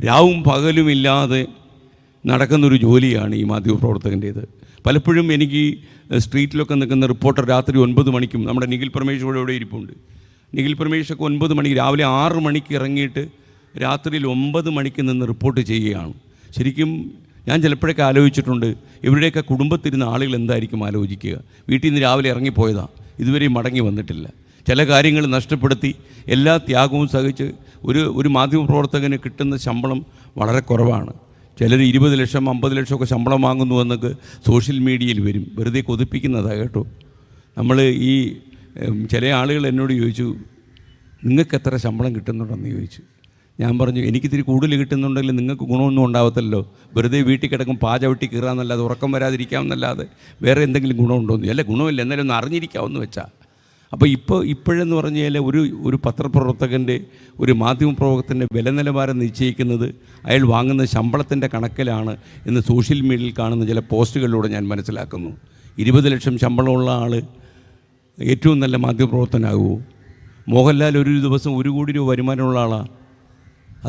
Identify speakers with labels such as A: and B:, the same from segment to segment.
A: രാവും പകലുമില്ലാതെ നടക്കുന്നൊരു ജോലിയാണ് ഈ മാധ്യമപ്രവർത്തകൻ്റേത്. പലപ്പോഴും എനിക്ക് സ്ട്രീറ്റിലൊക്കെ നിൽക്കുന്ന റിപ്പോർട്ടർ രാത്രി 9 മണിക്കും, നമ്മുടെ നിഖിൽ പ്രമേഷ് ഇവിടെ ഇരിപ്പുണ്ട്, നിഖിൽ പ്രമേഷൊക്കെ 9 മണിക്ക്, രാവിലെ 6 മണിക്ക് ഇറങ്ങിയിട്ട് രാത്രിയിൽ 9 മണിക്ക് നിന്ന് റിപ്പോർട്ട് ചെയ്യുകയാണ്. ശരിക്കും ഞാൻ ചിലപ്പോഴൊക്കെ ആലോചിച്ചിട്ടുണ്ട്, ഇവരുടെയൊക്കെ കുടുംബത്തിരുന്ന ആളുകൾ എന്തായിരിക്കും ആലോചിക്കുക. വീട്ടിൽ നിന്ന് രാവിലെ ഇറങ്ങിപ്പോയതാണ്, ഇതുവരെയും മടങ്ങി വന്നിട്ടില്ല. ചില കാര്യങ്ങൾ നഷ്ടപ്പെടുത്തി എല്ലാ ത്യാഗവും സഹിച്ച് ഒരു മാധ്യമപ്രവർത്തകന് കിട്ടുന്ന ശമ്പളം വളരെ കുറവാണ്. ചിലർ 20 ലക്ഷം 50 ലക്ഷമൊക്കെ ശമ്പളം വാങ്ങുന്നു എന്നൊക്കെ സോഷ്യൽ മീഡിയയിൽ വരും. വെറുതെ കൊതിപ്പിക്കുന്നതാണ് കേട്ടോ. നമ്മൾ ഈ ചില ആളുകൾ എന്നോട് ചോദിച്ചു, നിങ്ങൾക്ക് എത്ര ശമ്പളം കിട്ടുന്നുണ്ടെന്ന് ചോദിച്ചു. ഞാൻ പറഞ്ഞു, എനിക്കിത്തിരി കൂടുതൽ കിട്ടുന്നുണ്ടെങ്കിൽ നിങ്ങൾക്ക് ഗുണമൊന്നും ഉണ്ടാവത്തില്ലല്ലോ. വെറുതെ വീട്ടിൽ കിടക്കും പാചവട്ടി കീറാമെന്നല്ലാതെ, ഉറക്കം വരാതിരിക്കാമെന്നല്ലാതെ വേറെ എന്തെങ്കിലും ഗുണമുണ്ടോയെന്ന്. അല്ല, ഗുണമില്ല, എന്നാലും ഒന്ന് അറിഞ്ഞിരിക്കാമെന്ന് വെച്ചാൽ. അപ്പോൾ ഇപ്പോഴെന്ന് പറഞ്ഞു കഴിഞ്ഞാൽ ഒരു പത്രപ്രവർത്തകൻ്റെ, ഒരു മാധ്യമപ്രവർത്തകൻ്റെ വില നിലവാരം നിശ്ചയിക്കുന്നത് അയാൾ വാങ്ങുന്ന ശമ്പളത്തിൻ്റെ കണക്കിലാണ് എന്ന് സോഷ്യൽ മീഡിയയിൽ കാണുന്ന ചില പോസ്റ്റുകളിലൂടെ ഞാൻ മനസ്സിലാക്കുന്നു. 20 ലക്ഷം ശമ്പളമുള്ള ആൾ ഏറ്റവും നല്ല മാധ്യമപ്രവർത്തകനാകുമോ? മോഹൻലാൽ ഒരു ദിവസം 1 കോടി രൂപ വരുമാനമുള്ള ആളാണ്.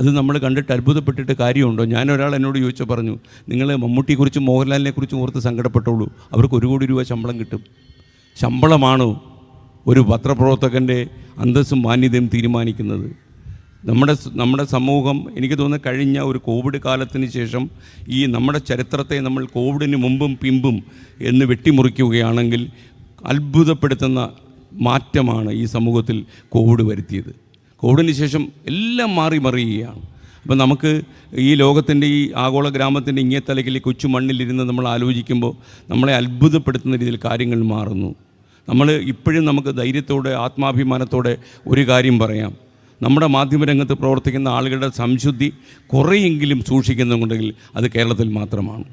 A: അത് നമ്മൾ കണ്ടിട്ട് അത്ഭുതപ്പെട്ടിട്ട് കാര്യമുണ്ടോ? ഞാനൊരാൾ എന്നോട് ചോദിച്ചു പറഞ്ഞു, നിങ്ങൾ മമ്മൂട്ടിയെക്കുറിച്ചും മോഹൻലാലിനെക്കുറിച്ചും ഓർത്ത് സങ്കടപ്പെട്ടുള്ളൂ, അവർക്ക് 1 കോടി രൂപ ശമ്പളം കിട്ടും. ശമ്പളമാണോ ഒരു പത്രപ്രവർത്തകൻ്റെ അന്തസ്സും മാന്യതയും തീരുമാനിക്കുന്നത്? നമ്മുടെ സമൂഹം, എനിക്ക് തോന്നുന്നു കഴിഞ്ഞ ഒരു കോവിഡ് കാലത്തിന് ശേഷം ഈ നമ്മുടെ ചരിത്രത്തെ നമ്മൾ കോവിഡിന് മുമ്പും പിമ്പും എന്ന് വെട്ടിമുറിക്കുകയാണെങ്കിൽ അത്ഭുതപ്പെടുത്തുന്ന മാറ്റമാണ് ഈ സമൂഹത്തിൽ കോവിഡ് വരുത്തിയത്. കോവിഡിന് ശേഷം എല്ലാം മറിയുകയാണ്. അപ്പം നമുക്ക് ഈ ലോകത്തിൻ്റെ, ഈ ആഗോള ഗ്രാമത്തിൻ്റെ ഇങ്ങേത്തലക്കിൽ കൊച്ചു മണ്ണിലിരുന്ന് നമ്മൾ ആലോചിക്കുമ്പോൾ നമ്മളെ അത്ഭുതപ്പെടുത്തുന്ന രീതിയിൽ കാര്യങ്ങൾ മാറുന്നു. നമ്മൾ ഇപ്പോഴും നമുക്ക് ധൈര്യത്തോടെ ആത്മാഭിമാനത്തോടെ ഒരു കാര്യം പറയാം, നമ്മുടെ മാധ്യമരംഗത്ത് പ്രവർത്തിക്കുന്ന ആളുകളുടെ സംശുദ്ധി കുറേയെങ്കിലും സൂക്ഷിക്കുന്നുണ്ടെങ്കിൽ അത് കേരളത്തിൽ മാത്രമാണ്.